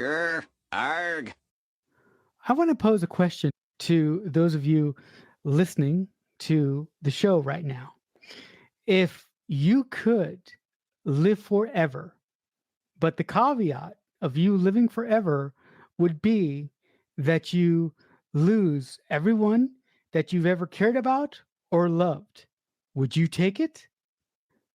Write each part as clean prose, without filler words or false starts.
Grr, arg. I want to pose a question to those of you listening to the show right now. If you could live forever, but the caveat of you living forever would be that you lose everyone that you've ever cared about or loved, would you take it?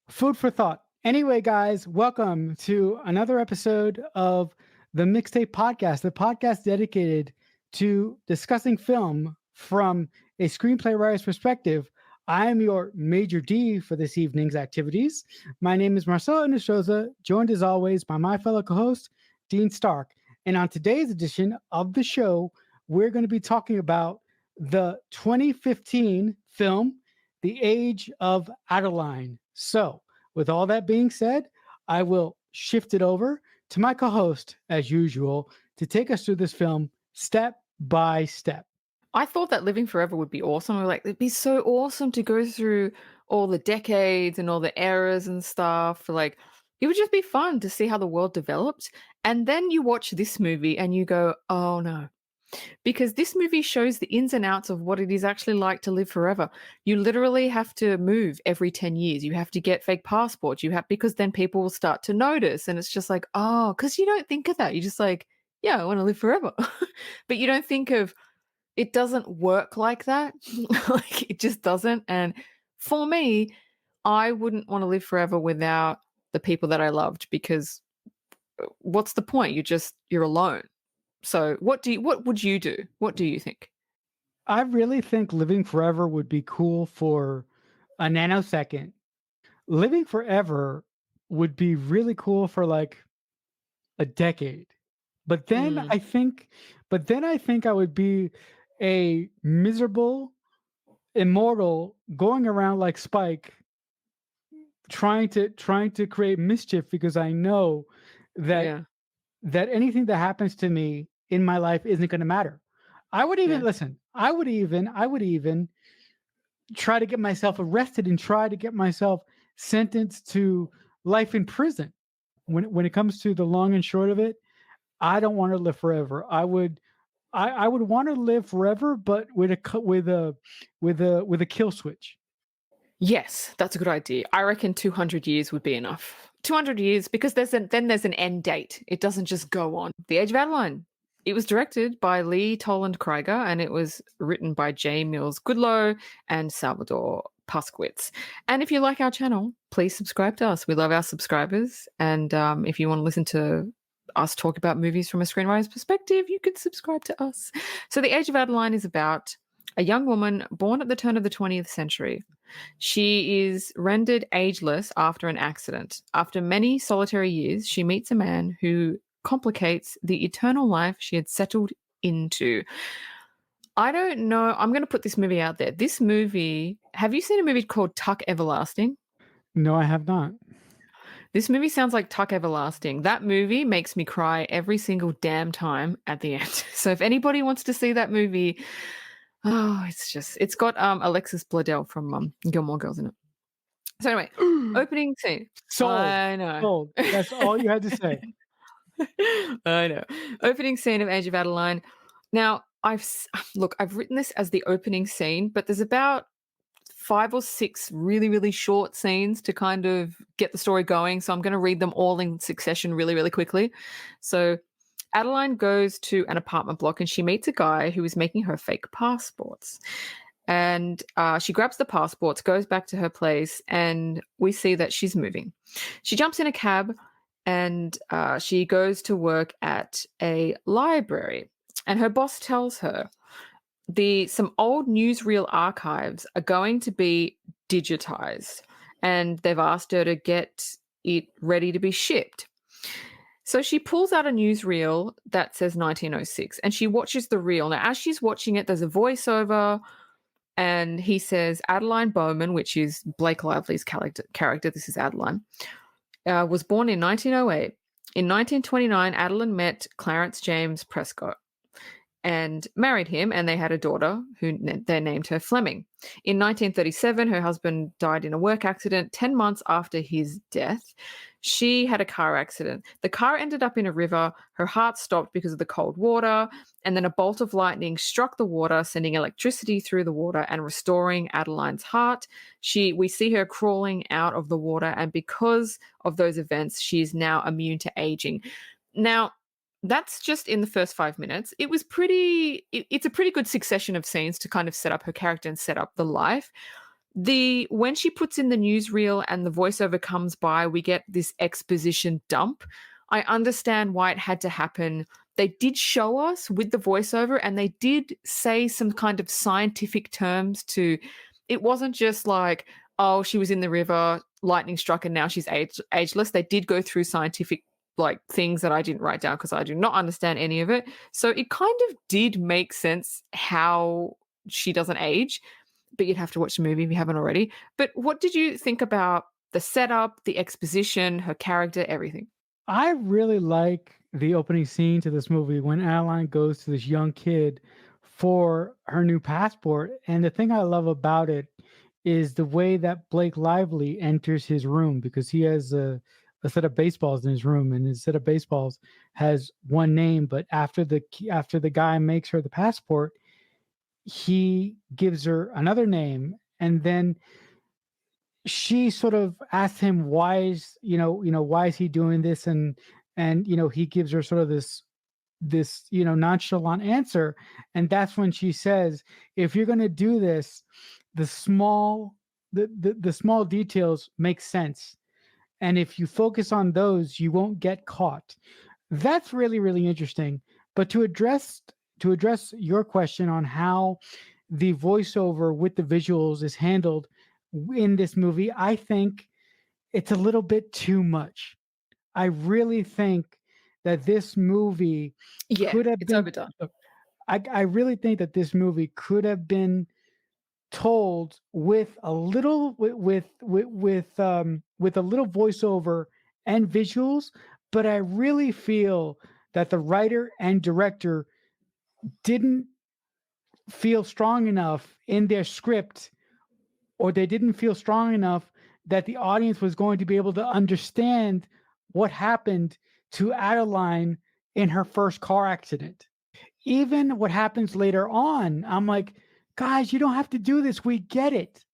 Food for thought. Anyway, guys, welcome to another episode of the Mixtape Podcast, the podcast dedicated to discussing film from a screenplay writer's perspective. I am your Major D for this evening's activities. My name is Marcelo Inostroza, joined as always by my fellow co-host, Dean Stark. And on today's edition of the show, we're going to be talking about the 2015 film, The Age of Adaline. So, with all that being said, I will shift it over to my co-host, as usual, to take us through this film step by step. I thought that living forever would be awesome. We were like, it'd be so awesome to go through all the decades and all the eras and stuff. Like, it would just be fun to see how the world developed. And then you watch this movie and you go, oh no. Because this movie shows the ins and outs of what it is actually like to live forever. You literally have to move every 10 years. You have to get fake passports. Because then people will start to notice. And it's just like, oh, because you don't think of that. You're just like, yeah, I want to live forever. But you don't think of, it doesn't work like that. Like, it just doesn't. And for me, I wouldn't want to live forever without the people that I loved, because what's the point? You're alone. So what would you do? What do you think? I really think living forever would be cool for a nanosecond. Living forever would be really cool for like a decade. But then I think I would be a miserable immortal going around like Spike trying to create mischief, because I know that that anything that happens to me in my life isn't going to matter. I would even I would even try to get myself arrested and try to get myself sentenced to life in prison. When it comes to the long and short of it, I don't want to live forever. I would want to live forever, but with a kill switch. Yes, that's a good idea. I reckon 200 years would be enough. 200 years, because there's an end date. It doesn't just go on. The Age of Adaline. It was directed by Lee Toland Krieger, and it was written by J. Mills Goodloe and Salvador Paskowitz. And if you like our channel, please subscribe to us. We love our subscribers. And if you want to listen to us talk about movies from a screenwriter's perspective, you could subscribe to us. So The Age of Adaline is about a young woman born at the turn of the 20th century. She is rendered ageless after an accident. After many solitary years, she meets a man who complicates the eternal life she had settled into. I don't know. I'm going to put this movie out there. This movie, have you seen a movie called Tuck Everlasting? No, I have not. This movie sounds like Tuck Everlasting. That movie makes me cry every single damn time at the end. So if anybody wants to see that movie, it's got Alexis Bledel from Gilmore Girls in it. So anyway, opening scene. Sold. I know. Sold. That's all you had to say. I know. Opening scene of Age of Adaline. Now, I've written this as the opening scene, but there's about 5 or 6 really, really short scenes to kind of get the story going. So I'm going to read them all in succession really, really quickly. So Adeline goes to an apartment block and she meets a guy who is making her fake passports. And she grabs the passports, goes back to her place, and we see that she's moving. She jumps in a cab and she goes to work at a library. And her boss tells her some old newsreel archives are going to be digitized, and they've asked her to get it ready to be shipped. So she pulls out a newsreel that says 1906, and she watches the reel. Now, as she's watching it, there's a voiceover, and he says Adeline Bowman, which is Blake Lively's character. This is Adeline. Was born in 1908. In 1929, Adeline met Clarence James Prescott. and married him, and they had a daughter who they named her Fleming. In 1937, her husband died in a work accident. 10 months after his death, she had a car accident. The car ended up in a river. Her heart stopped because of the cold water, and then a bolt of lightning struck the water, sending electricity through the water and restoring Adeline's heart. We see her crawling out of the water, and because of those events, she is now immune to aging. Now, that's just in the first 5 minutes. It's a pretty good succession of scenes to kind of set up her character and set up the life. When she puts in the newsreel and the voiceover comes by, we get this exposition dump. I understand why it had to happen. They did show us with the voiceover, and they did say some kind of scientific terms to. It wasn't just like, oh, she was in the river, lightning struck, and now she's ageless. They did go through scientific things that I didn't write down because I do not understand any of it. So it kind of did make sense how she doesn't age, but you'd have to watch the movie if you haven't already. But what did you think about the setup, the exposition, her character, everything? I really like the opening scene to this movie when Adeline goes to this young kid for her new passport. And the thing I love about it is the way that Blake Lively enters his room, because he has a set of baseballs in his room, and his set of baseballs has one name, but after the guy makes her the passport, he gives her another name, and then she sort of asks him why is he doing this, and he gives her sort of this nonchalant answer, and that's when she says, if you're going to do this, the small the small details make sense, and if you focus on those, you won't get caught. That's really, really interesting. But to address your question on how the voiceover with the visuals is handled in this movie, I think it's a little bit too much. I really think that this movie Yeah, could have it's been. overdone. I really think that this movie could have been told with a little with a little voiceover and visuals, but I really feel that the writer and director didn't feel strong enough in their script, or they didn't feel strong enough that the audience was going to be able to understand what happened to Adeline in her first car accident. Even what happens later on, I'm like, guys, you don't have to do this. We get it.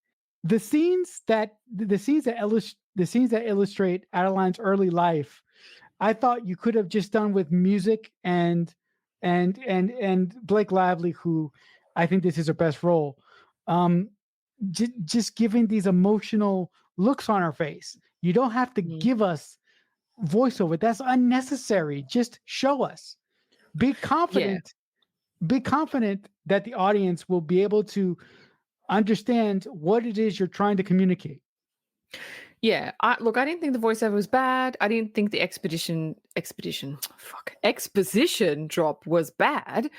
The scenes that illustrate Adeline's early life, I thought you could have just done with music and Blake Lively, who I think this is her best role. Um, just giving these emotional looks on her face. You don't have to Mm. give us voiceover. That's unnecessary. Just show us. Be Yeah. confident. Be confident that the audience will be able to understand what it is you're trying to communicate. Yeah, I didn't think the voiceover was bad. I didn't think the exposition drop was bad.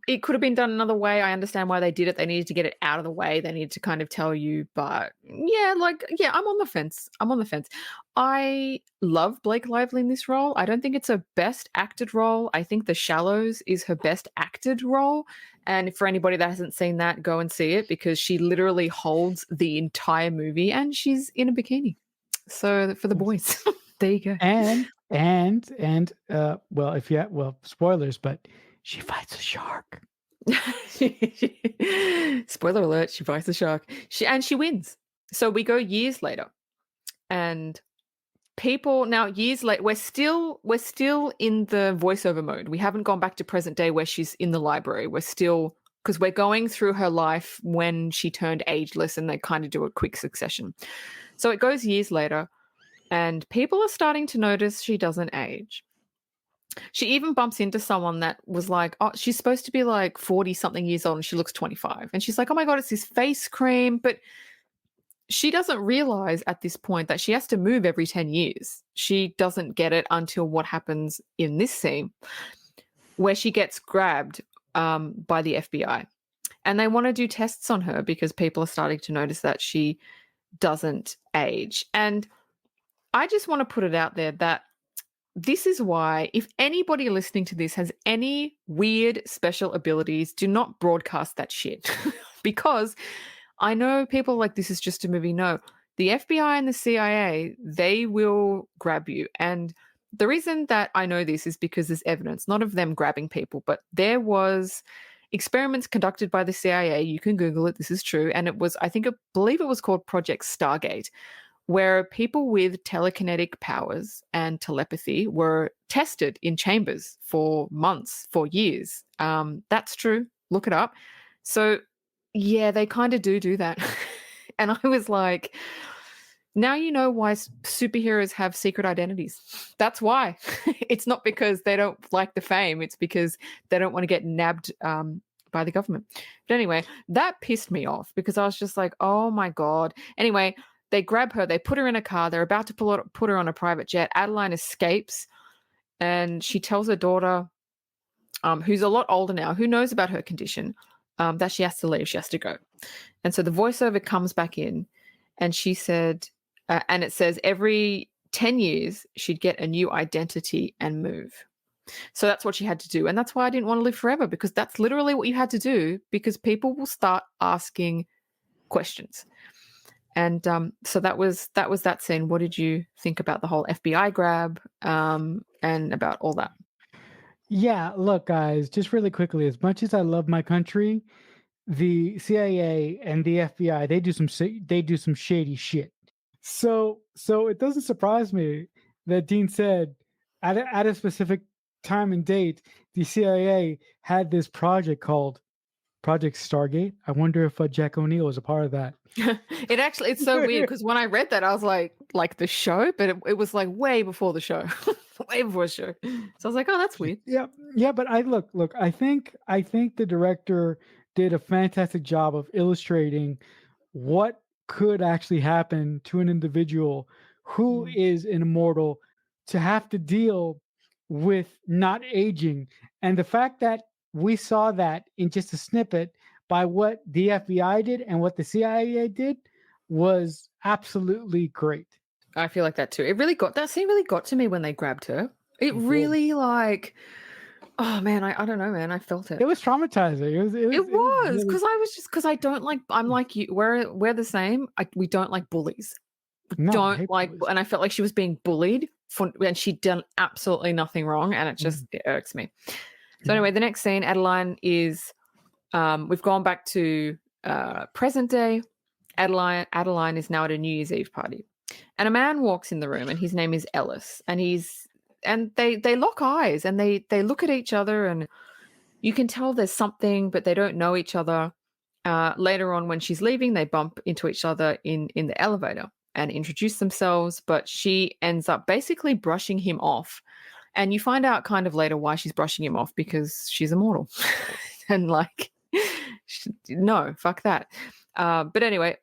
It could have been done another way. I understand why they did it. They needed to get it out of the way. They needed to kind of tell you, but yeah, I'm on the fence. I'm on the fence. I love Blake Lively in this role. I don't think it's her best acted role. I think The Shallows is her best acted role. And for anybody that hasn't seen that, go and see it, because she literally holds the entire movie and she's in a bikini. So for the boys, there you go. And spoilers, but she fights a shark. Spoiler alert, she fights the shark. She wins. So we go years later, and people now years later, we're still in the voiceover mode. We haven't gone back to present day where she's in the library. We're still, because we're going through her life when she turned ageless, and they kind of do a quick succession. So it goes years later, and people are starting to notice she doesn't age. She even bumps into someone that was like, oh, she's supposed to be like 40 something years old and she looks 25. And she's like, oh my God, it's this face cream. But she doesn't realize at this point that she has to move every 10 years. She doesn't get it until what happens in this scene, where she gets grabbed by the FBI. And they want to do tests on her because people are starting to notice that she doesn't age. And I just want to put it out there that this is why, if anybody listening to this has any weird special abilities, do not broadcast that shit. Because I know people like this is just a movie. No, the FBI and the CIA, they will grab you. And the reason that I know this is because there's evidence, not of them grabbing people, but there was experiments conducted by the CIA. You can Google it. This is true. And it was, I believe it was called Project Stargate, where people with telekinetic powers and telepathy were tested in chambers for months, for years. That's true. Look it up. So, yeah, they kind of do that. And I was like, now you know why superheroes have secret identities. That's why. It's not because they don't like the fame. It's because they don't want to get nabbed by the government. But anyway, that pissed me off because I was just like, oh my God. Anyway, they grab her, they put her in a car, they're about to put her on a private jet. Adeline escapes and she tells her daughter, who's a lot older now, who knows about her condition, that she has to leave, she has to go. And so the voiceover comes back in and she said, and it says every 10 years she'd get a new identity and move. So that's what she had to do. And that's why I didn't want to live forever, because that's literally what you had to do, because people will start asking questions. And so that was that scene. What did you think about the whole FBI grab and about all that? Yeah, look, guys, just really quickly, as much as I love my country, the CIA and the FBI, they do some shady shit. So it doesn't surprise me that Dean said at a specific time and date, the CIA had this project called Project Stargate. I wonder if Jack O'Neill was a part of that. It's so weird because when I read that, I was like the show, but it was like way before the show, way before the show. So I was like, oh, that's weird. Yeah, but I look. I think the director did a fantastic job of illustrating what could actually happen to an individual who is an immortal to have to deal with not aging, and the fact that we saw that in just a snippet by what the FBI did and what the CIA did was absolutely great. I feel like that too. That scene really got to me when they grabbed her. It really oh man, I don't know, man. I felt it. It was traumatizing. It was because really... I was just because I don't like. I'm like you. We're the same. We don't like bullies. No, Don't like, and I felt like she was being bullied and she'd done absolutely nothing wrong, and it irks me. So anyway, the next scene, Adeline is, we've gone back to present day. Adeline is now at a New Year's Eve party, and a man walks in the room, and his name is Ellis, and they lock eyes, and they look at each other, and you can tell there's something, but they don't know each other. Later on, when she's leaving, they bump into each other in the elevator and introduce themselves, but she ends up basically brushing him off. And you find out kind of later why she's brushing him off, because she's immortal. And like, no, fuck that. But anyway,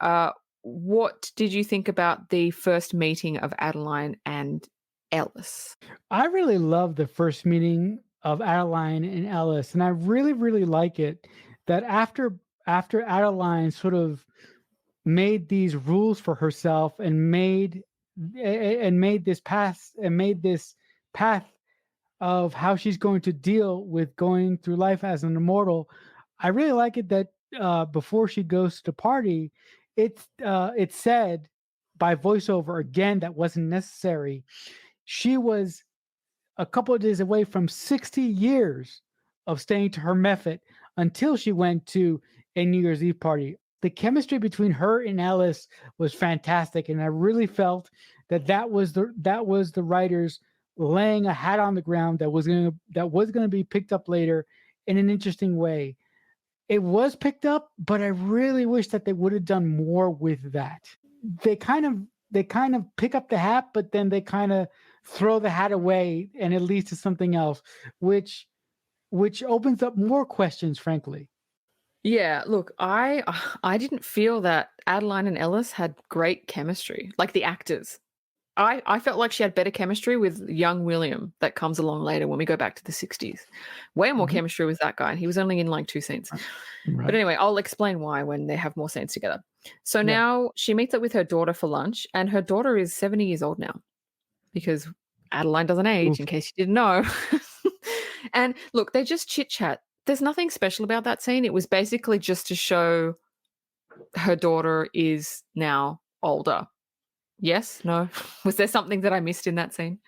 what did you think about the first meeting of Adeline and Ellis? I really love the first meeting of Adeline and Ellis, and I really, really like it that after Adeline sort of made these rules for herself and made this path of how she's going to deal with going through life as an immortal. I really like it that before she goes to the party, it's said by voiceover again that wasn't necessary. She was a couple of days away from 60 years of staying to her method until she went to a New Year's Eve party. The chemistry between her and Ellis was fantastic, and I really felt that was the writers laying a hat on the ground that was going to be picked up later in an interesting way. It was picked up, but I really wish that they would have done more with that. They kind of pick up the hat, but then they kind of throw the hat away, and it leads to something else, which opens up more questions, frankly. Yeah, look, I didn't feel that Adeline and Ellis had great chemistry, like the actors. I felt like she had better chemistry with young William that comes along later when we go back to the 60s. Way more chemistry with that guy, and he was only in like 2 scenes. Right. But anyway, I'll explain why when they have more scenes together. So now she meets up with her daughter for lunch, and her daughter is 70 years old now, because Adeline doesn't age, Oof. in case you didn't know. And look, they just chit chat. There's nothing special about that scene. It was basically just to show her daughter is now older. Yes? No? Was there something that I missed in that scene?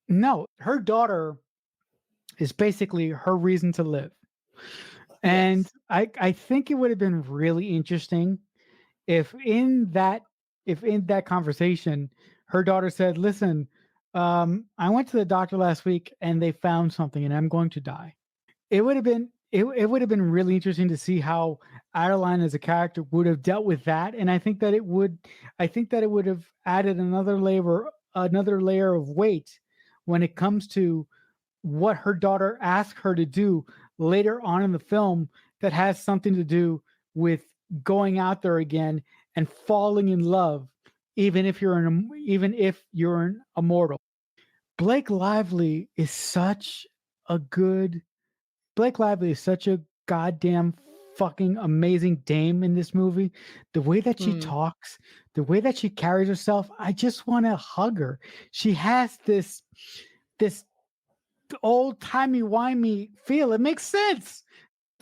No, her daughter is basically her reason to live. And Yes. I think it would have been really interesting if in that conversation her daughter said, "Listen, I went to the doctor last week and they found something and I'm going to die." It would have been really interesting to see how Adeline as a character would have dealt with that, and I think that it would have added another layer of weight when it comes to what her daughter asked her to do later on in the film that has something to do with going out there again and falling in love, even if you're an immortal. Blake Lively is such a good Blake Lively is such a goddamn fucking amazing dame in this movie. The way that she Mm. talks, the way that she carries herself, I just want to hug her. She has this old timey wimey feel. It makes sense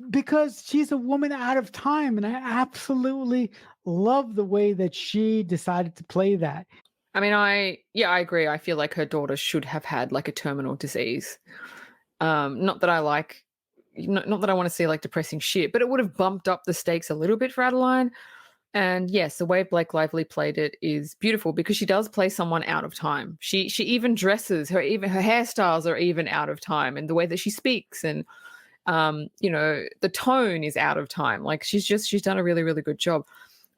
because she's a woman out of time, and I absolutely love the way that she decided to play that. I mean, I agree. I feel like her daughter should have had like a terminal disease. Not that I like, not that I want to see like depressing shit, but it would have bumped up the stakes a little bit for Adeline. And yes, the way Blake Lively played it is beautiful because she does play someone out of time. She even dresses her, even her hairstyles are even out of time, and the way that she speaks and the tone is out of time. Like she's done a really really good job.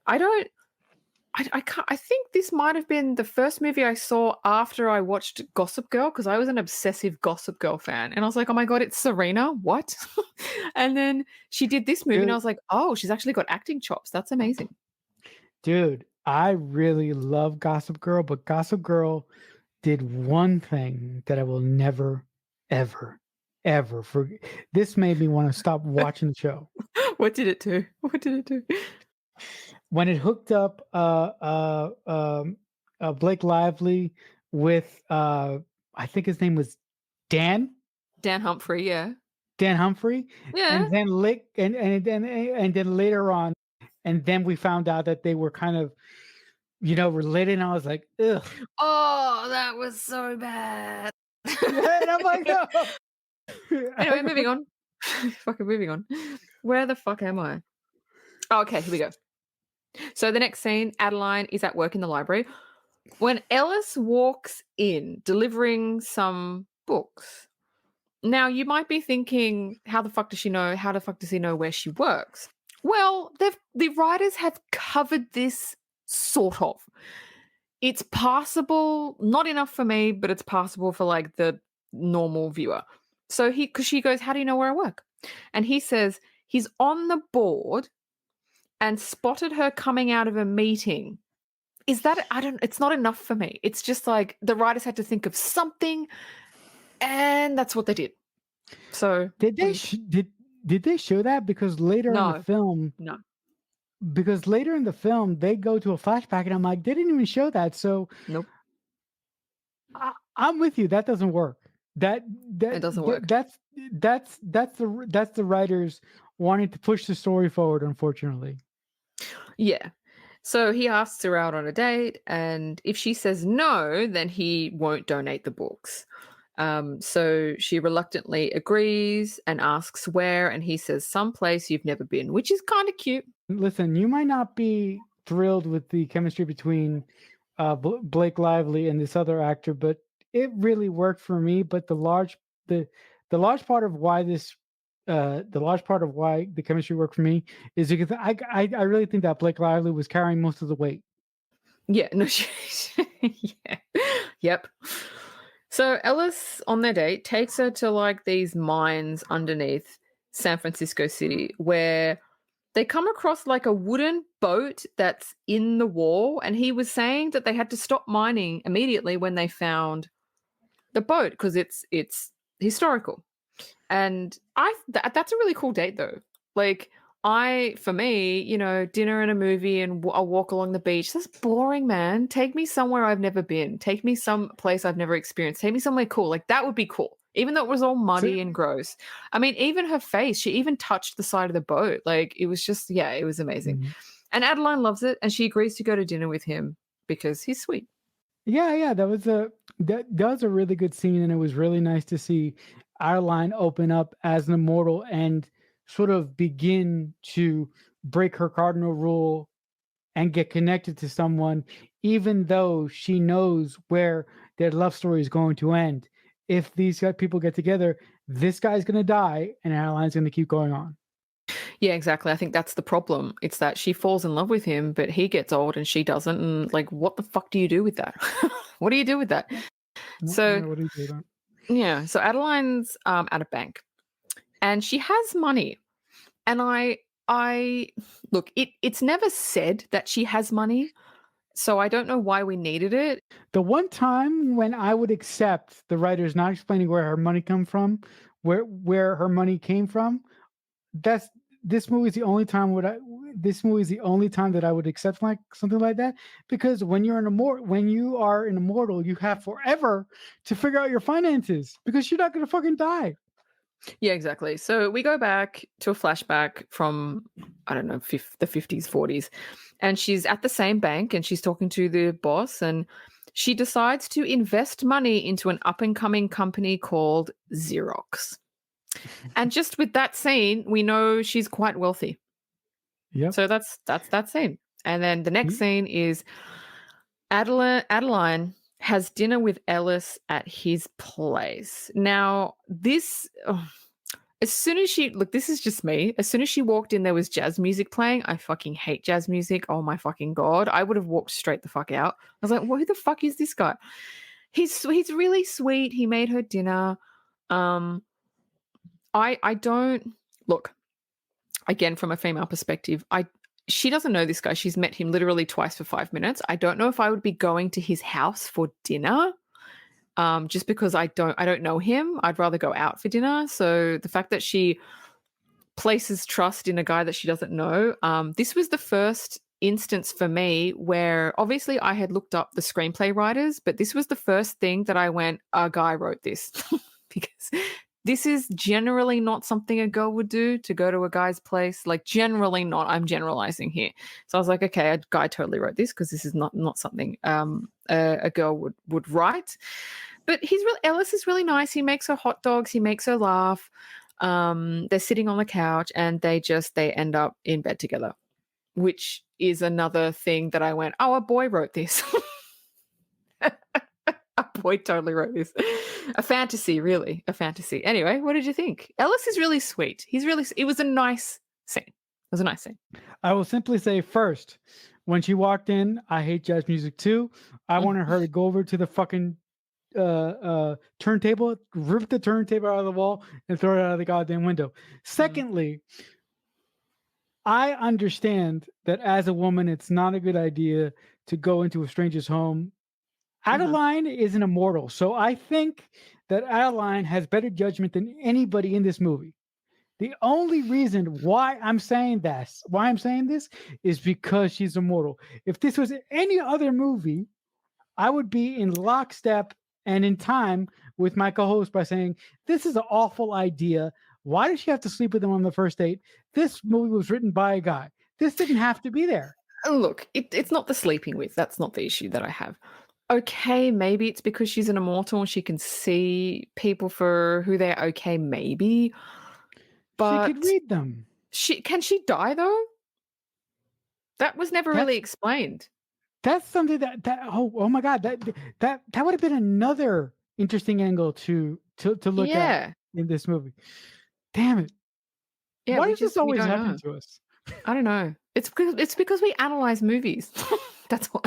I don't I can't. I think this might have been the first movie I saw after I watched Gossip Girl because I was an obsessive Gossip Girl fan, and I was like, "Oh my god, it's Serena! What?" And then she did this movie, and I Dude, was like, "Oh, she's actually got acting chops. That's amazing." dude, I really love Gossip Girl, but Gossip Girl did one thing that I will never, ever, ever forget. This made me want to stop watching the show. What did it do? What did it do? When it hooked up Blake Lively with I think his name was Dan Dan Humphrey, yeah, Dan Humphrey, yeah. and then and then later on, and then we found out that they were kind of related, and I was like, ugh. Oh, that was so bad. And I'm like, no. Anyway, moving on. Fucking moving on. Where the fuck am I? Oh, okay, here we go. So the next scene, Adeline is at work in the library. When Ellis walks in delivering some books. Now, you might be thinking, how the fuck does she know? How the fuck does he know where she works? Well, the writers have covered this sort of. It's passable, not enough for me, but it's passable for like the normal viewer. So because she goes, "How do you know where I work?" And he says he's on the board and spotted her coming out of a meeting. Is that it's not enough for me. It's just like the writers had to think of something and that's what they did. So did they did they show that no, no, because later in the film they go to a flashback and I'm like, they didn't even show that. So nope, I'm with you. That doesn't work. That it that, doesn't that work. that's the writers wanting to push the story forward. Unfortunately, Yeah. So he asks her out on a date, and if she says no, then he won't donate the books. So she reluctantly agrees and asks where, and he says someplace you've never been, which is kind of cute. listen, you might not be thrilled with the chemistry between Blake Lively and this other actor, but it really worked for me. But the the large part of why the large part of why the chemistry worked for me is because I really think that Blake Lively was carrying most of the weight. Yeah, no, yeah, yep. So Ellis, on their date, takes her to like these mines underneath San Francisco City where they come across like a wooden boat that's in the wall. And he was saying that they had to stop mining immediately when they found the boat because it's historical. And that's a really cool date though. Like For me, dinner and a movie and a walk along the beach, that's boring, man. Take me somewhere I've never been. Take me some place I've never experienced. Take me somewhere cool. Like, that would be cool. Even though it was all muddy and gross. I mean, even her face, she even touched the side of the boat. Like, it was just, yeah, it was amazing. Mhm. And Adeline loves it, and she agrees to go to dinner with him because he's sweet. Yeah, that was a really good scene, and it was really nice to see Adeline open up as an immortal and sort of begin to break her cardinal rule and get connected to someone, even though she knows where their love story is going to end. If these people get together, this guy's going to die, and Adeline's going to keep going on. Yeah, exactly. I think that's the problem. It's that she falls in love with him, but he gets old and she doesn't. And like, what the fuck do you do with that? What do you do with that? So, What do you do then? yeah. So Adeline's at a bank, and she has money. And I look. It's never said that she has money, so I don't know why we needed it. The one time when I would accept the writers not explaining where her money come from, where her money came from, that's this movie is the only time this movie is the only time that I would accept like something like that, because when you are an immortal, you have forever to figure out your finances because you're not going to fucking die. Yeah, exactly. So we go back to a flashback from, I don't know, the 50s, 40s. And she's at the same bank and she's talking to the boss, and she decides to invest money into an up and coming company called Xerox. And just with that scene, we know she's quite wealthy. Yep. So that's that scene. And then the next scene is Adeline has dinner with Ellis at his place. Now, as soon as this is just me. As soon as she walked in, there was jazz music playing. I fucking hate jazz music. Oh my fucking God. I would have walked straight the fuck out. I was like, well, who the fuck is this guy? He's really sweet. He made her dinner. I don't look, again, from a female perspective, she doesn't know this guy. She's met him literally twice for 5 minutes. I don't know if I would be going to his house for dinner. Just because I don't know him. I'd rather go out for dinner. So the fact that she places trust in a guy that she doesn't know, this was the first instance for me where obviously I had looked up the screenplay writers, but this was the first thing that I went, a guy wrote this. Because this is generally not something a girl would do, to go to a guy's place. Like, generally not. I'm generalizing here. So I was like, okay, a guy totally wrote this, because this is not something a girl would write. But Ellis is really nice. He makes her hot dogs. He makes her laugh. They're sitting on the couch and they end up in bed together, which is another thing that I went, oh, a boy wrote this. A boy totally wrote this. A fantasy, really. A fantasy. Anyway, what did you think? Ellis is really sweet. It was a nice scene. It was a nice scene. I will simply say, first, when she walked in, I hate jazz music too. I wanted her to go over to the fucking turntable, rip the turntable out of the wall, and throw it out of the goddamn window. Secondly, I understand that as a woman, it's not a good idea to go into a stranger's home. Adeline is an immortal, so I think that Adeline has better judgment than anybody in this movie. The only reason why I'm saying this, is because she's immortal. If this was any other movie, I would be in lockstep and in time with my co-host by saying, this is an awful idea. Why does she have to sleep with him on the first date? This movie was written by a guy. This didn't have to be there. Look, it's not the sleeping with. That's not the issue that I have. Okay, maybe it's because she's an immortal and she can see people for who they are. Okay, maybe. But she could read them. Can she die though? That was never really explained. That's something that oh my God, that would have been another interesting angle to look at in this movie. Damn it. Yeah, why does this always happen to us? I don't know. It's because we analyze movies. That's why.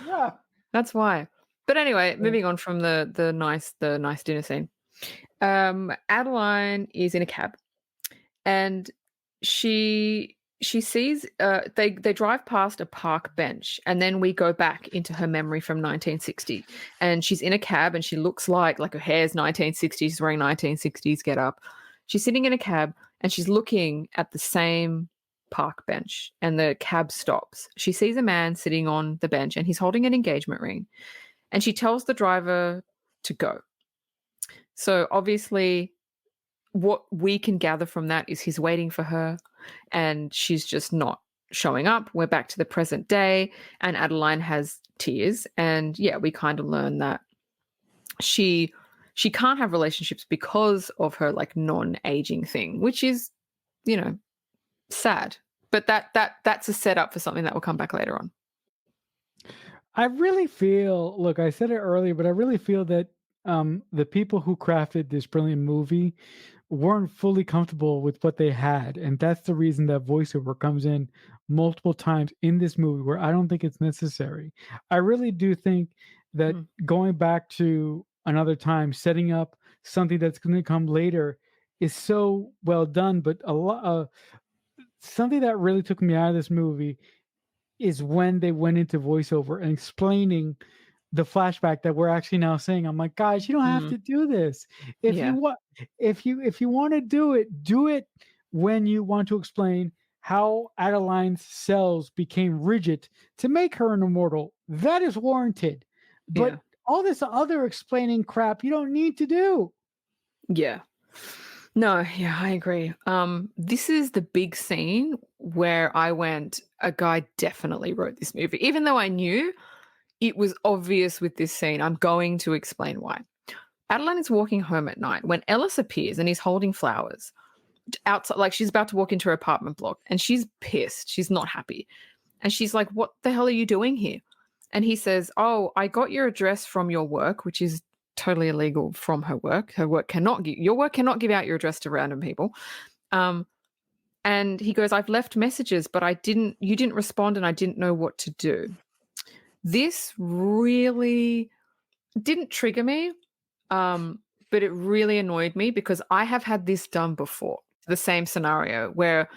Yeah. That's why. But anyway, moving on from the nice dinner scene. Adeline is in a cab, and she sees they drive past a park bench, and then we go back into her memory from 1960, and she's in a cab and she looks like her hair's 1960s, she's wearing 1960s get up. She's sitting in a cab and she's looking at the same park bench, and the cab stops. She sees a man sitting on the bench, and he's holding an engagement ring, and she tells the driver to go. So obviously, what we can gather from that is he's waiting for her, and she's just not showing up. We're back to the present day, and Adeline has tears, and yeah, we kind of learn that she can't have relationships because of her like non-aging thing, which is, you know, sad. But that's a setup for something that will come back later on. I really feel, look, I said it earlier, but I really feel that the people who crafted this brilliant movie weren't fully comfortable with what they had. And that's the reason that voiceover comes in multiple times in this movie where I don't think it's necessary. I really do think that Mm. going back to another time, setting up something that's going to come later is so well done. But a lot, something that really took me out of this movie is when they went into voiceover and explaining the flashback that we're actually now saying. I'm like, guys, you don't have Mm. to do this. If you Yeah. want, if you want to do it when you want to explain how Adeline's cells became rigid to make her an immortal. That is warranted. Yeah. But all this other explaining crap you don't need to do. Yeah. No, yeah, I agree. This is the big scene where I went, a guy definitely wrote this movie. Even though I knew it was obvious with this scene, I'm going to explain why. Adeline is walking home at night when Ellis appears and he's holding flowers outside, like she's about to walk into her apartment block, and she's pissed. She's not happy. And she's like, "What the hell are you doing here?" And he says, "Oh, I got your address from your work," which is totally illegal from her work. Her work cannot give your work cannot give out your address to random people. Um, and he goes, "I've left messages, but you didn't respond, and I didn't know what to do." This really didn't trigger me, but it really annoyed me because I have had this done before. The same scenario where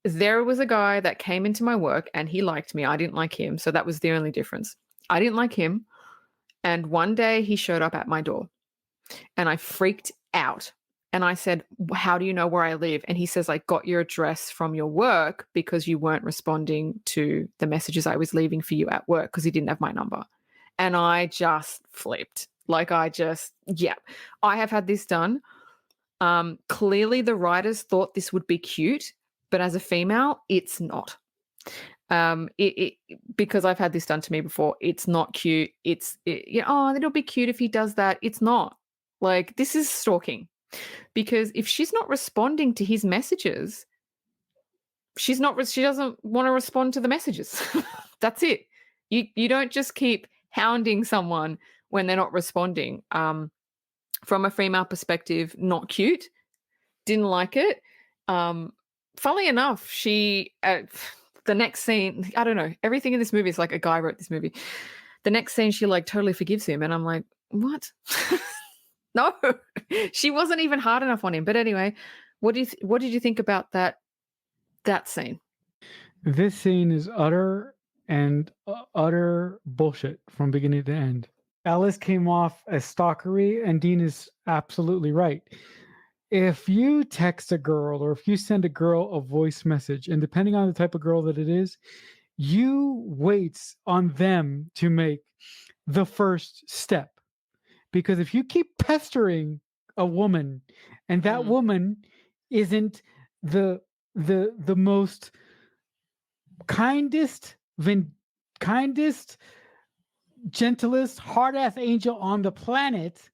there was a guy that came into my work and he liked me. I didn't like him. So that was the only difference. I didn't like him. And one day he showed up at my door and I freaked out. And I said, "How do you know where I live?" And he says, "I got your address from your work because you weren't responding to the messages I was leaving for you at work because he didn't have my number." And I just flipped. Like yeah, I have had this done. Clearly the writers thought this would be cute, but as a female, it's not. Because I've had this done to me before. It's not cute. Oh, it'll be cute if he does that. It's not. Like, this is stalking. Because if she's not responding to his messages, she doesn't want to respond to the messages. That's it. You don't just keep hounding someone when they're not responding. From a female perspective, not cute. Didn't like it. Funnily enough, the next scene, I don't know, everything in this movie is like a guy wrote this movie. The next scene, she like totally forgives him, and I'm like, what? No, she wasn't even hard enough on him. But anyway, what did you think about that scene? This scene is utter bullshit from beginning to end. Ellis came off as stalkery, and Dean is absolutely right. If you text a girl or if you send a girl a voice message, and depending on the type of girl that it is, you wait on them to make the first step. Because if you keep pestering a woman and that woman isn't the most kindest, gentlest, hard-ass angel on the planet,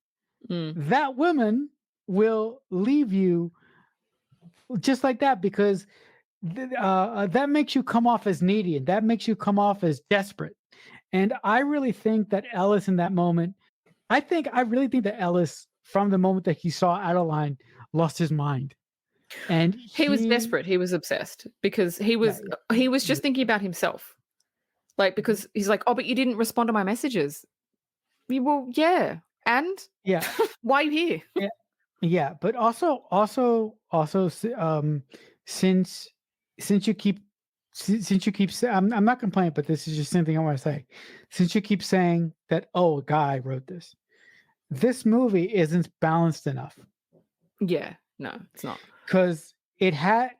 that woman will leave you just like that, because that makes you come off as needy, and that makes you come off as desperate. And I really think that Ellis in that moment, I really think that Ellis, from the moment that he saw Adeline, lost his mind. And He was desperate. He was obsessed because he was just thinking about himself. Like, because he's like, "Oh, but you didn't respond to my messages." Well, yeah. And yeah, why are you here? yeah. But also, since you keep I'm not complaining, but this is just something I want to say. Since you keep saying that, oh, a guy wrote this movie isn't balanced enough. Yeah, no, it's not. Because it had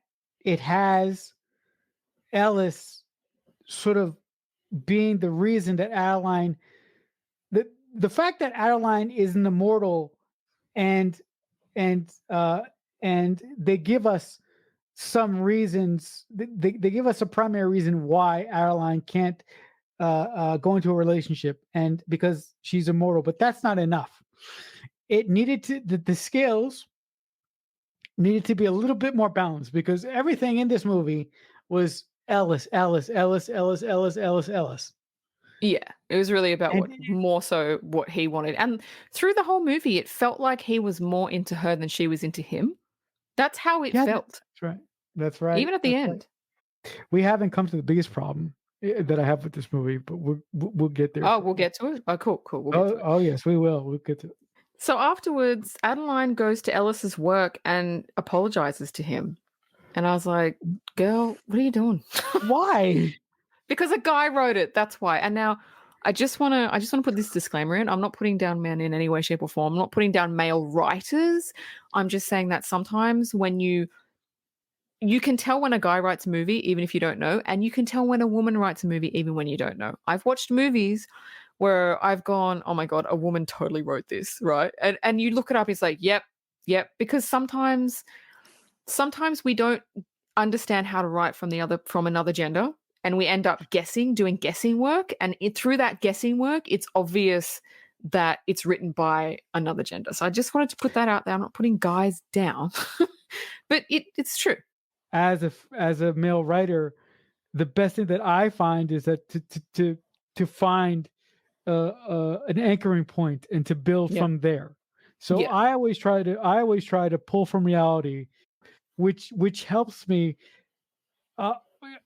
it has Ellis sort of being the reason that Adeline the fact that Adeline is an immortal and and uh and they give us some reasons they give us a primary reason why Adeline can't go into a relationship and because she's immortal, but that's not enough. It needed to the scales needed to be a little bit more balanced because everything in this movie was Ellis, Ellis, Ellis, Ellis, Ellis, Ellis, Ellis. Yeah, it was really about And what more so what he wanted. And through the whole movie, it felt like he was more into her than she was into him. That's how it yeah, felt, that's right. That's right. even at the That's right. end. We haven't come to the biggest problem that I have with this movie, but we'll get there. Oh, we'll get to it. Oh, cool, cool. We'll get to Oh, it. oh yes, we will. We'll get to it. So afterwards, Adeline goes to Ellis's work and apologizes to him. And I was like, girl, what are you doing? Why? Because a guy wrote it. That's why. And now I just want to put this disclaimer in. I'm not putting down men in any way, shape, or form. I'm not putting down male writers. I'm just saying that sometimes when you can tell when a guy writes a movie, even if you don't know, and you can tell when a woman writes a movie, even when you don't know. I've watched movies where I've gone, oh my God, a woman totally wrote this, right? And you look it up, it's like, yep, because sometimes we don't understand how to write from another gender, and we end up doing guessing work, and through that guessing work, it's obvious that it's written by another gender. So I just wanted to put that out there. I'm not putting guys down, but it's true. As a male writer, the best thing that I find is that to find an anchoring point and to build Yeah. from there. So Yeah. I always try to pull from reality, which helps me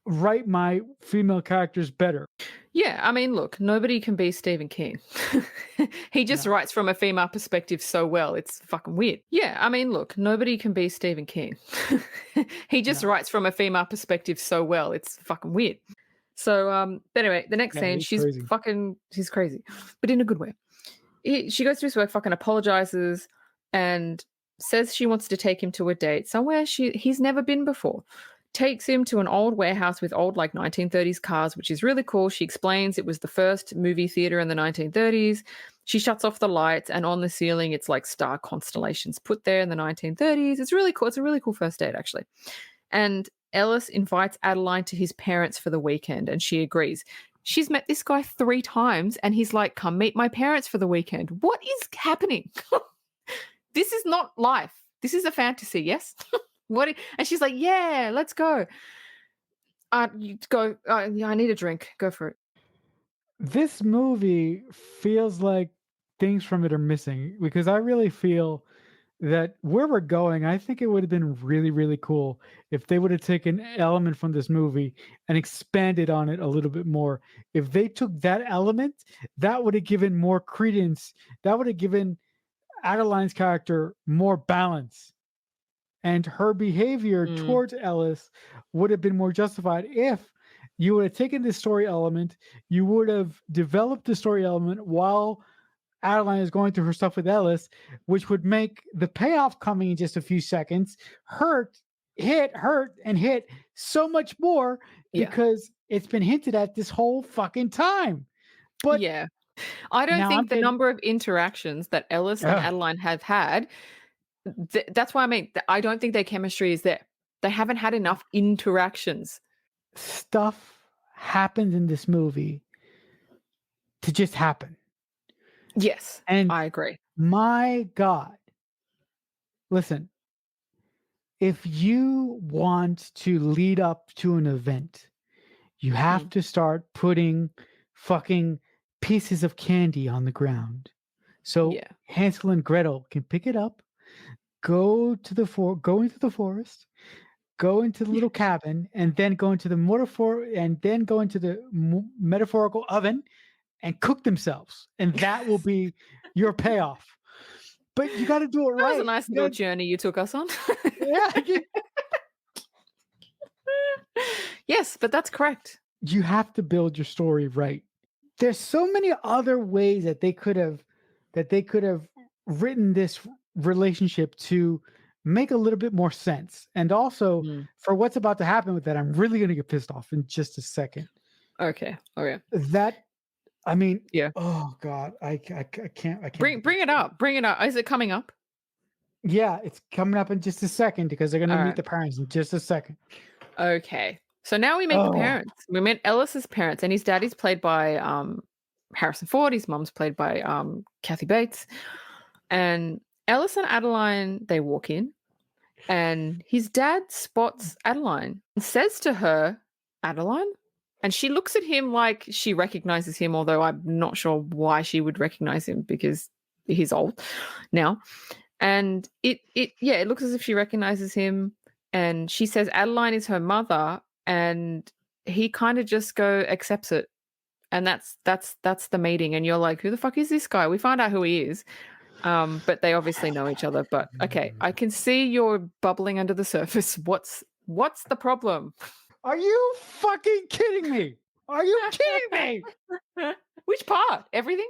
write my female characters better. Yeah, I mean, look, nobody can be Stephen King. He just No. writes from a female perspective so well, it's fucking weird. Yeah, I mean, look, nobody can be Stephen King. He just No. writes from a female perspective so well, it's fucking weird. So, but anyway, the next Yeah, scene, he's crazy. she's crazy, but in a good way. She goes to his work, fucking apologizes, and says she wants to take him to a date somewhere he's never been before. Takes him to an old warehouse with old, like, 1930s cars, which is really cool. She explains it was the first movie theater in the 1930s. She shuts off the lights, and on the ceiling, it's like star constellations put there in the 1930s. It's really cool. It's a really cool first date, actually. And Ellis invites Adeline to his parents for the weekend, and she agrees. She's met this guy 3 times, and he's like, come meet my parents for the weekend. What is happening? This is not life. This is a fantasy, yes? And she's like, yeah, let's go. You go. Yeah, I need a drink. Go for it. This movie feels like things from it are missing because I really feel that where we're going, I think it would have been really, really cool if they would have taken an element from this movie and expanded on it a little bit more. If they took that element, that would have given more credence. That would have given Adeline's character more balance. And her behavior Mm, towards Ellis would have been more justified if you would have taken this story element, you would have developed the story element while Adeline is going through her stuff with Ellis, which would make the payoff coming in just a few seconds hurt, and hit so much more yeah. because it's been hinted at this whole fucking time. But Yeah. I don't now I'm think the getting number of interactions that Ellis and ugh, Adeline have had, that's why I mean, I don't think their chemistry is there. They haven't had enough interactions. stuff happens in this movie to just happen. Yes, And I agree. my God, listen, if you want to lead up to an event, you have Mm, to start putting fucking pieces of candy on the ground. So yeah. Hansel and Gretel can pick it up, go into the forest, go into the little cabin, and then go into the metaphorical oven and cook themselves, and that will be your payoff. But you got to do it That was a right. nice little journey you took us on. Yeah, Yes, but that's correct. you have to build your story right. There's so many other ways that they could have written this relationship to make a little bit more sense. And also Mm. for what's about to happen with that, I'm really going to get pissed off in just a second. Okay. Okay. That, I mean, Yeah. oh God, I can't Bring believe it up. Bring it up. Is it coming up? Yeah, it's coming up in just a second because they're going to All meet right. the parents in just a second. Okay. So now we meet the Oh, parents. We met Ellis's parents, and his daddy's played by Harrison Ford. His mom's played by Kathy Bates. And Ellis and Adeline, they walk in, and his dad spots Adeline and says to her, Adeline? And she looks at him like she recognizes him, although I'm not sure why she would recognize him because he's old now. And it looks as if she recognizes him, and she says Adeline is her mother, and he kind of just accepts it. And that's the meeting. And you're like, who the fuck is this guy? We find out who he is. But they obviously know each other. But okay, I can see you're bubbling under the surface. What's the problem? are you fucking kidding me? Are you kidding me? Which part? Everything?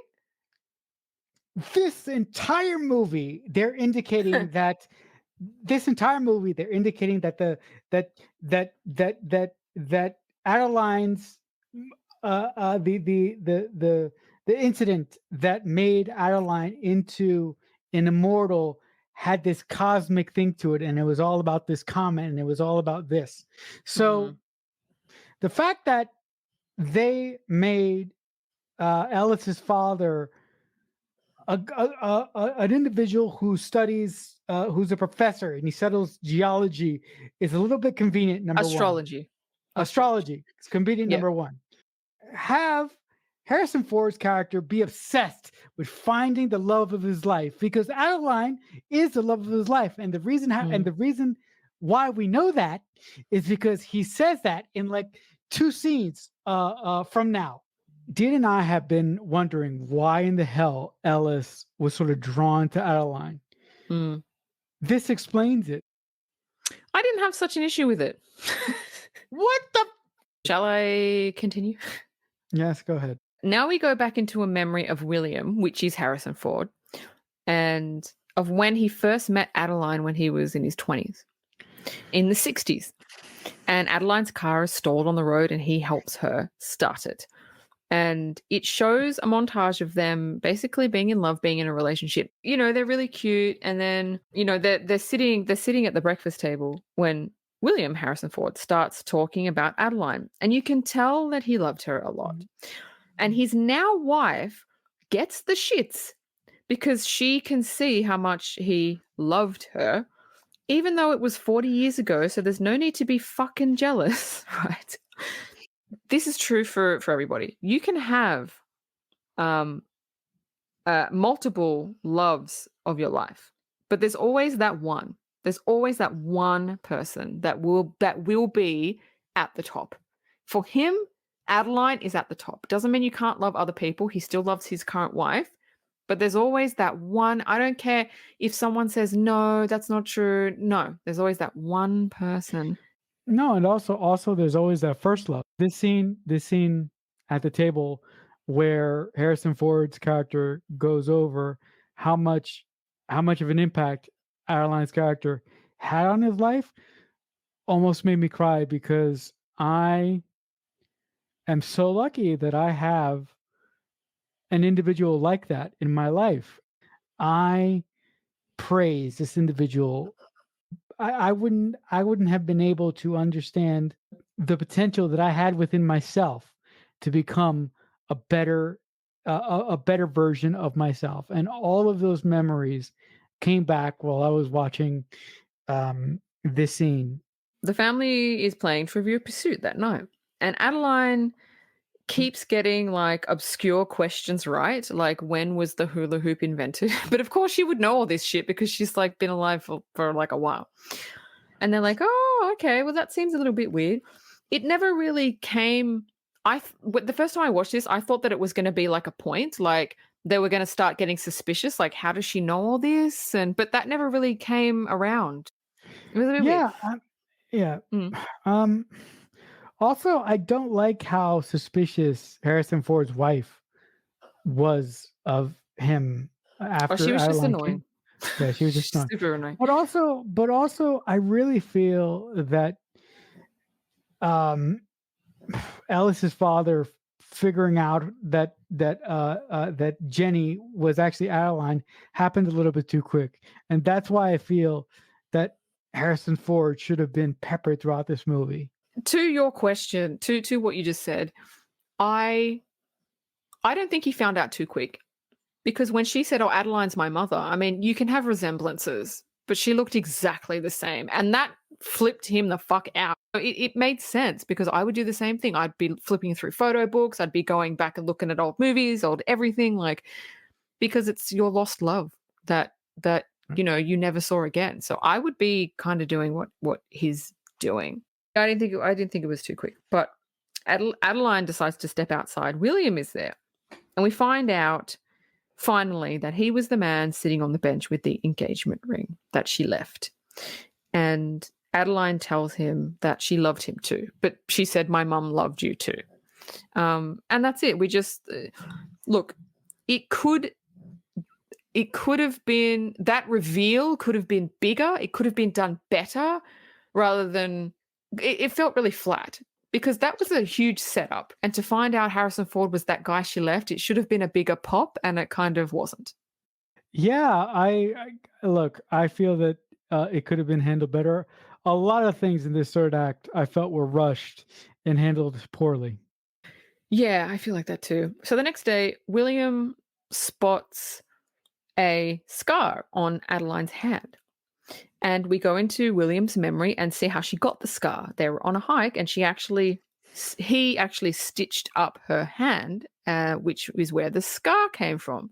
This entire movie, they're indicating that that Adeline's the incident that made Adeline into an immortal had this cosmic thing to it, and it was all about this comet, and it was all about this. So the fact that they made Ellis's father an individual who studies, who's a professor and he studies geology is a little bit convenient. Number Astrology. one, astrology is convenient. Yeah. Number one, have Harrison Ford's character be obsessed with finding the love of his life because Adeline is the love of his life, and the reason and the reason why we know that is because he says that in like 2 scenes from now. Dean and I have been wondering why in the hell Ellis was sort of drawn to Adeline. This explains it. I didn't have such an issue with it. What the? Shall I continue? Yes, go ahead. Now we go back into a memory of William, which is Harrison Ford, and of when he first met Adeline when he was in his 20s, in the 60s. And Adeline's car is stalled on the road and he helps her start it. And it shows a montage of them basically being in love, being in a relationship. You know, they're really cute. And then, you know, they're sitting at the breakfast table when William Harrison Ford starts talking about Adeline. And you can tell that he loved her a lot. And his now wife gets the shits because she can see how much he loved her, even though it was 40 years ago. So there's no need to be fucking jealous, right? This is true for everybody. You can have multiple loves of your life, but there's always that one. There's always that one person that will be at the top. For him, Adeline is at the top. Doesn't mean you can't love other people. He still loves his current wife, but there's always that one. I don't care if someone says, no, that's not true. No, there's always that one person. No, and also there's always that first love. This scene at the table where Harrison Ford's character goes over how much of an impact Adeline's character had on his life almost made me cry because I am so lucky that I have an individual like that in my life. I praise this individual. I wouldn't have been able to understand the potential that I had within myself to become a better version of myself. And all of those memories came back while I was watching this scene. The family is playing Trivial Pursuit that night, and Adeline keeps getting like obscure questions right, like when was the hula hoop invented? But of course she would know all this shit because she's like been alive for like a while. And they're like, oh, okay, well that seems a little bit weird. It never really came. The first time I watched this, I thought that it was going to be like a point, like they were going to start getting suspicious, like how does she know all this? But that never really came around. It was a bit weird. Also, I don't like how suspicious Harrison Ford's wife was of him after she was just Adeline annoying. Yeah, she was just annoying. Super annoying. But also, I really feel that um Ellis's father figuring out that Jenny was actually Adeline happened a little bit too quick, and that's why I feel that Harrison Ford should have been peppered throughout this movie. To your question, to what you just said, I don't think he found out too quick. Because when she said, "Oh, Adeline's my mother," I mean, you can have resemblances, but she looked exactly the same. And that flipped him the fuck out. It made sense because I would do the same thing. I'd be flipping through photo books. I'd be going back and looking at old movies, old everything, like, because it's your lost love that you never saw again. So I would be kind of doing what he's doing. I didn't think it was too quick. But Adeline decides to step outside. William is there. And we find out finally that he was the man sitting on the bench with the engagement ring that she left. And Adeline tells him that she loved him too, but she said, "My mum loved you too." And that's it. We just look. It could have been, that reveal could have been bigger. It could have been done better, rather than it felt really flat. Because that was a huge setup. And to find out Harrison Ford was that guy she left, it should have been a bigger pop, and it kind of wasn't. Yeah, I look. I feel that it could have been handled better. A lot of things in this third act I felt were rushed and handled poorly. Yeah, I feel like that too. So the next day, William spots a scar on Adeline's hand. And we go into William's memory and see how she got the scar. They were on a hike, and he actually stitched up her hand, which is where the scar came from.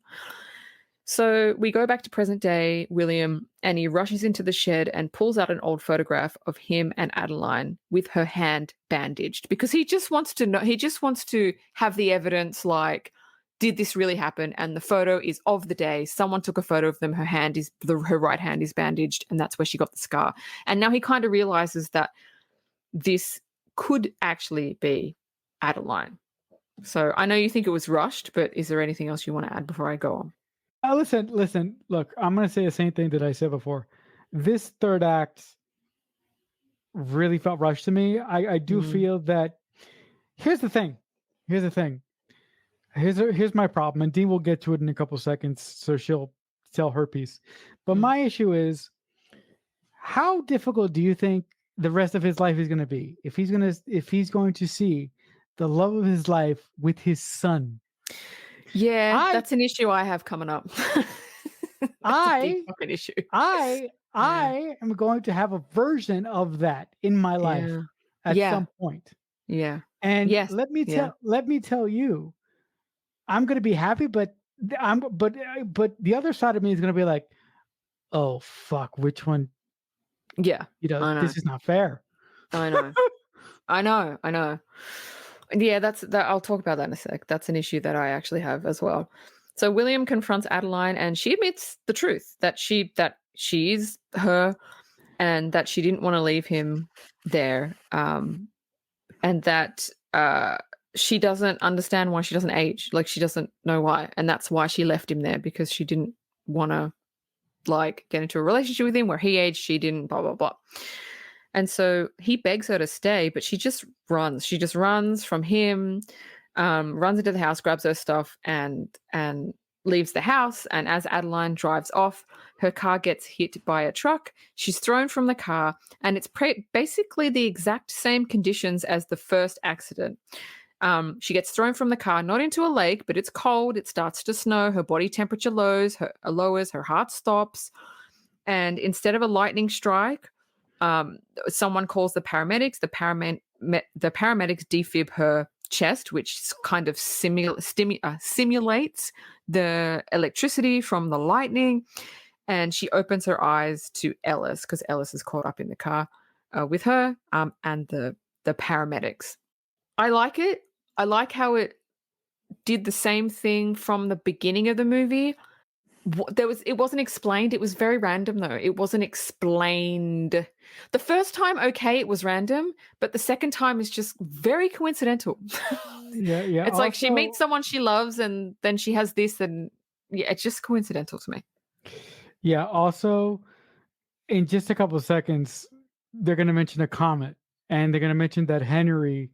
So we go back to present day William, and he rushes into the shed and pulls out an old photograph of him and Adeline with her hand bandaged, because he just wants to know. He just wants to have the evidence, like, did this really happen? And the photo is of the day. Someone took a photo of them. Her right hand is bandaged, and that's where she got the scar. And now he kind of realizes that this could actually be Adeline. So I know you think it was rushed, but is there anything else you want to add before I go on? Listen. Look, I'm going to say the same thing that I said before. This third act really felt rushed to me. I do feel that. Here's the thing. Here's my problem, and Dean will get to it in a couple seconds, so she'll tell her piece. But my issue is, how difficult do you think the rest of his life is going to be if he's going to see the love of his life with his son? Yeah, that's an issue I have coming up. That's a big fucking issue. I am going to have a version of that in my life at some point. Yeah. And Yes. let me tell you, I'm going to be happy, but the other side of me is going to be like, oh fuck, which one? Yeah. I know. This is not fair. I know. I know. Yeah, I'll talk about that in a sec. That's an issue that I actually have as well. So William confronts Adeline, and she admits the truth that she is her, and that she didn't want to leave him there, and that she doesn't understand why she doesn't age. Like, she doesn't know why, and that's why she left him there, because she didn't want to, like, get into a relationship with him where he aged, she didn't, blah blah blah. And so he begs her to stay, but she just runs. She just runs from him, runs into the house, grabs her stuff, and leaves the house. And as Adeline drives off, her car gets hit by a truck. She's thrown from the car, and it's basically the exact same conditions as the first accident. She gets thrown from the car, not into a lake, but it's cold. It starts to snow. Her body temperature lowers. Her heart stops. And instead of a lightning strike, someone calls the paramedics. The paramedics defib her chest, which kind of simulates the electricity from the lightning. And she opens her eyes to Ellis, because Ellis is caught up in the car with her and the paramedics. I like it. I like how it did the same thing from the beginning of the movie. It wasn't explained. It was very random, though. It wasn't explained. The first time, okay, it was random, but the second time is just very coincidental. Yeah. It's like she meets someone she loves, and then she has this, and yeah, it's just coincidental to me. Yeah. Also, in just a couple of seconds, they're going to mention a comet, and they're going to mention that Henry,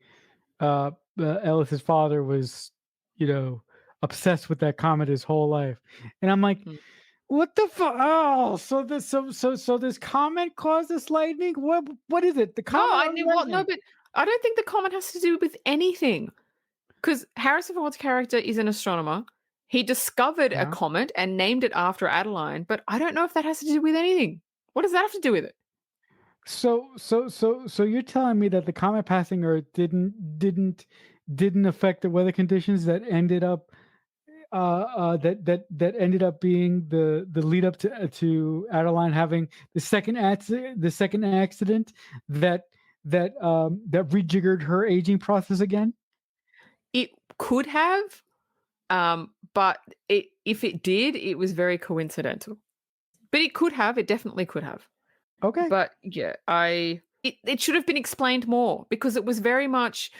Ellis's father, was, you know, obsessed with that comet his whole life. And I'm like, Mm. what the fuck? Oh, so this comet caused this lightning? What is it? The No, comet I or knew what. No, lightning? but I don't think the comet has to do with anything. Because Harrison Ford's character is an astronomer. He discovered a Yeah. comet and named it after Adeline, but I don't know if that has to do with anything. What does that have to do with it? So you're telling me that the comet passing Earth didn't affect the weather conditions that ended up that ended up being the lead up to Adeline having the second accident that that rejiggered her aging process again? It could have, but if it did, it was very coincidental. But it could have. It definitely could have. Okay. But yeah, it should have been explained more because it was very much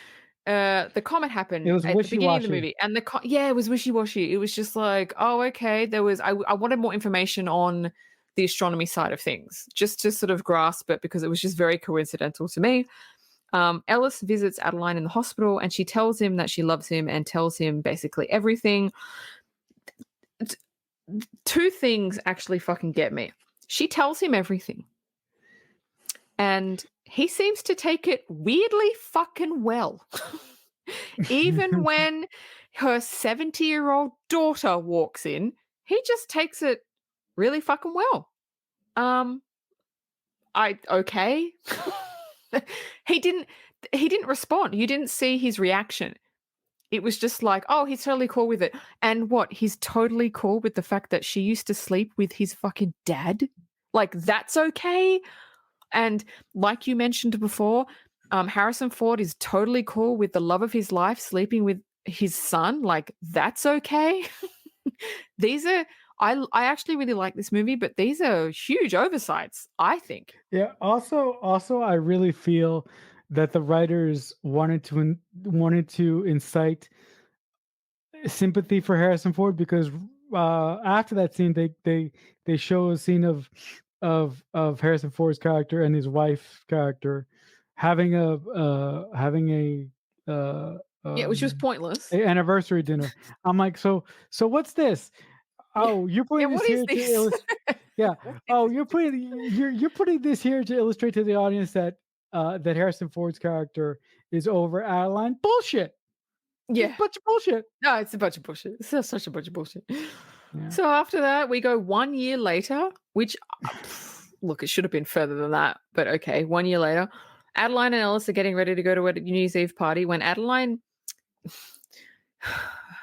the comet It happened was at the beginning of the wishy-washy. movie, and yeah, it was wishy washy. It was just like, oh, okay, there was. I wanted more information on the astronomy side of things, just to sort of grasp it because it was just very coincidental to me. Ellis visits Adeline in the hospital, and she tells him that she loves him and tells him basically everything. T- Two things actually fucking get me. She tells him everything. And he seems to take it weirdly fucking well. Even when her 70-year-old daughter walks in, he just takes it really fucking well. I okay. he didn't he didn't respond. You didn't see his reaction. It was just like, oh, he's totally cool with it. And what? He's totally cool with the fact that she used to sleep with his fucking dad? Like, that's okay? And like you mentioned before, Harrison Ford is totally cool with the love of his life sleeping with his son. Like, that's okay. These are, I actually really like this movie, but these are huge oversights, I think. Yeah. Also, I really feel that the writers wanted to incite sympathy for Harrison Ford because after that scene, they show a scene of Harrison Ford's character and his wife's character having uh, Yeah, which was um, pointless. a anniversary dinner. I'm like, so what's this? Yeah. Oh, you're Yeah, putting this what is here to this? illustrate. Yeah. What is Oh, this bullshit? you're putting this here to illustrate to the audience that that Harrison Ford's character is over Adeline. Bullshit. Just a Yeah. bunch of bullshit. No, it's a bunch of bullshit. It's such a bunch of bullshit. Yeah. So after that, we go 1 year later, which, look, it should have been further than that, but okay, 1 year later. Adeline and Ellis are getting ready to go to a New Year's Eve party when Adeline,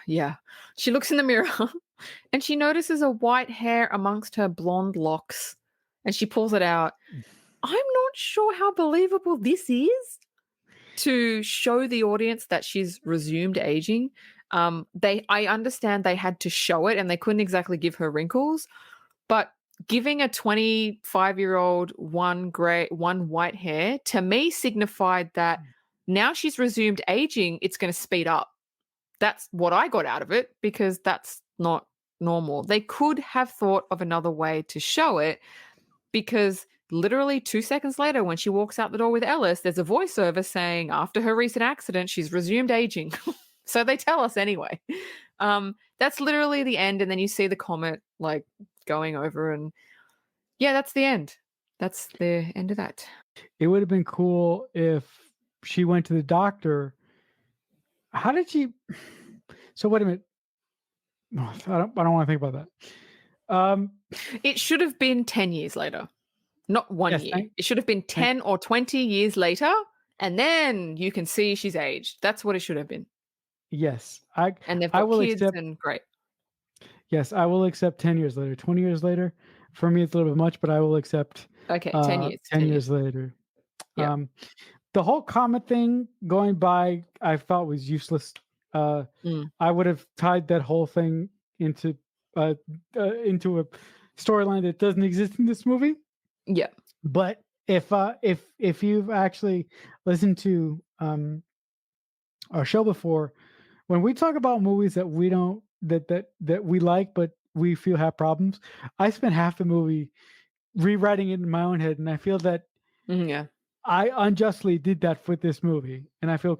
yeah, she looks in the mirror and she notices a white hair amongst her blonde locks and she pulls it out. I'm not sure how believable this is to show the audience that she's resumed aging. I understand they had to show it and they couldn't exactly give her wrinkles, but giving a 25-year-old one white hair to me signified that now she's resumed aging, it's going to speed up. That's what I got out of it because that's not normal. They could have thought of another way to show it because literally 2 seconds later, when she walks out the door with Ellis, there's a voiceover saying after her recent accident, she's resumed aging. So they tell us anyway. That's literally the end. And then you see the comet like going over, and yeah, that's the end. That's the end of that. It would have been cool if she went to the doctor. How did she? So wait a minute. I don't want to think about that. It should have been 10 years later, not one Yes. year. It should have been 10 or 20 years later. And then you can see she's aged. That's what it should have been. Yes. And they've I got will kids accept. and great. Yes, I will accept 10 years later. 20 years later, for me, it's a little bit much, but I will accept Okay, 10 years. 10 10 years years. later. Yeah. The whole comet thing going by, I thought was useless. Mm. I would have tied that whole thing into a storyline that doesn't exist in this movie. Yeah. But if you've actually listened to our show before, when we talk about movies that we don't that we like, but we feel have problems. I spent half the movie rewriting it in my own head, and I feel that Yeah. I unjustly did that with this movie, and I feel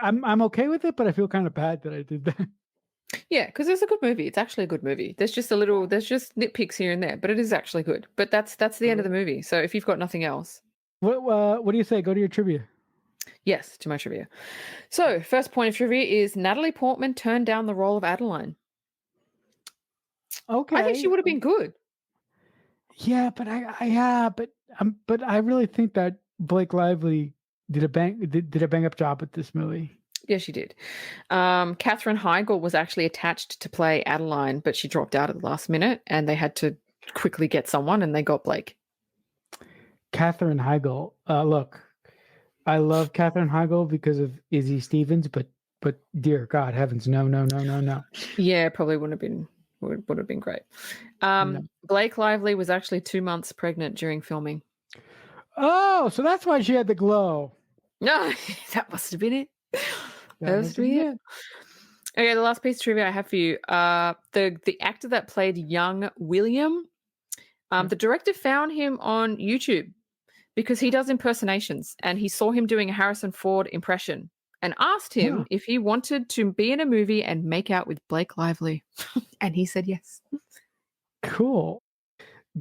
I'm okay with it, but I feel kind of bad that I did that. Yeah, because it's a good movie. It's actually a good movie. There's just nitpicks here and there, but it is actually good. But that's the end of the movie. So if you've got nothing else, What do you say? Go to your trivia. yes, to my trivia. So first point of trivia is Natalie Portman turned down the role of Adeline. Okay. I think she would have been good. Yeah, but but I really think that Blake Lively did a bang up job with this movie. Yeah, she did. Katherine Heigl was actually attached to play Adeline, but she dropped out at the last minute, and they had to quickly get someone, and they got Blake. Katherine Heigl. Look, I love Katherine Heigl because of Izzy Stevens, but dear God, heavens, no. Yeah, probably would have been great. No. Blake Lively was actually 2 months pregnant during filming. Oh, so that's why she had the glow. No, that must have been it. That must have been it. Okay, the last piece of trivia I have for you. The actor that played young William, the director found him on YouTube because he does impersonations, and he saw him doing a Harrison Ford impression and asked him if he wanted to be in a movie and make out with Blake Lively. And he said yes. Cool.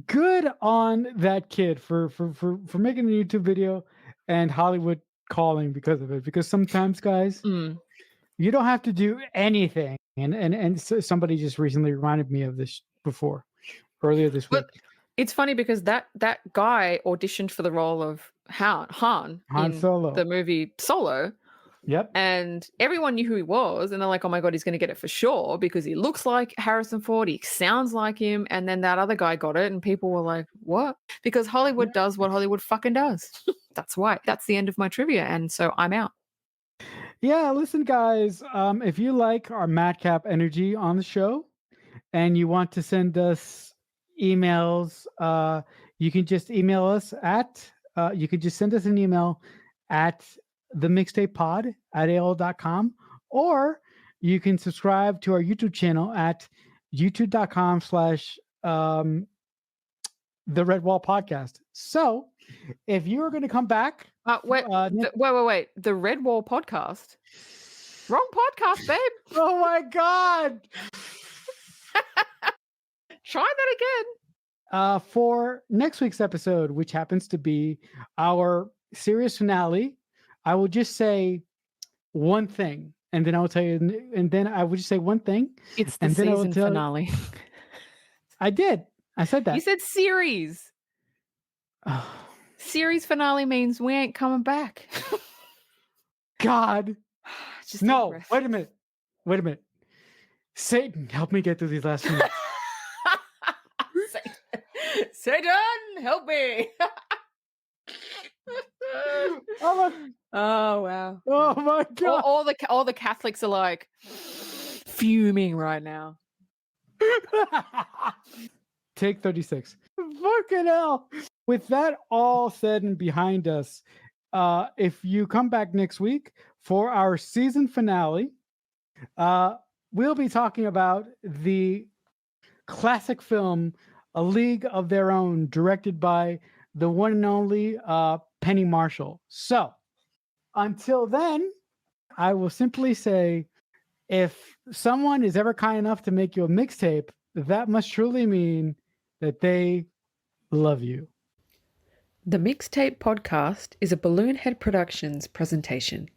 Good on that kid for making a YouTube video and Hollywood calling because of it. Because sometimes, guys, you don't have to do anything. And so somebody just recently reminded me of this earlier this week. It's funny because that guy auditioned for the role of Han in Solo. the movie Solo. Yep. And everyone knew who he was, and they're like, oh my God, he's going to get it for sure because he looks like Harrison Ford, he sounds like him, and then that other guy got it, and people were like, what? Because Hollywood does what Hollywood fucking does. That's why. That's the end of my trivia, and so I'm out. Yeah, listen, guys, if you like our madcap energy on the show and you want to send us emails, you can just email us you can just send us an email at themixtapepod@aol.com, or you can subscribe to our YouTube channel at youtube.com/the Red Wall Podcast. So if you are going to come back, wait. The Red Wall Podcast? Wrong podcast, babe. Oh my God. Try that again. For next week's episode, which happens to be our series finale, I will just say one thing, and then I will tell you, and then I will just say one thing. It's the season finale. I did. I said that. You said series. Series finale means we ain't coming back. God. Just no, wait a minute. Satan, help me get through these last few minutes. Satan, help me. Oh wow. Oh my God. All the Catholics are like fuming right now. Take 36. Fucking hell. With that all said and behind us, if you come back next week for our season finale, we'll be talking about the classic film A League of Their Own, directed by the one and only Penny Marshall. So until then, I will simply say, if someone is ever kind enough to make you a mixtape, that must truly mean that they love you. The Mixtape Podcast is a Balloonhead Productions presentation.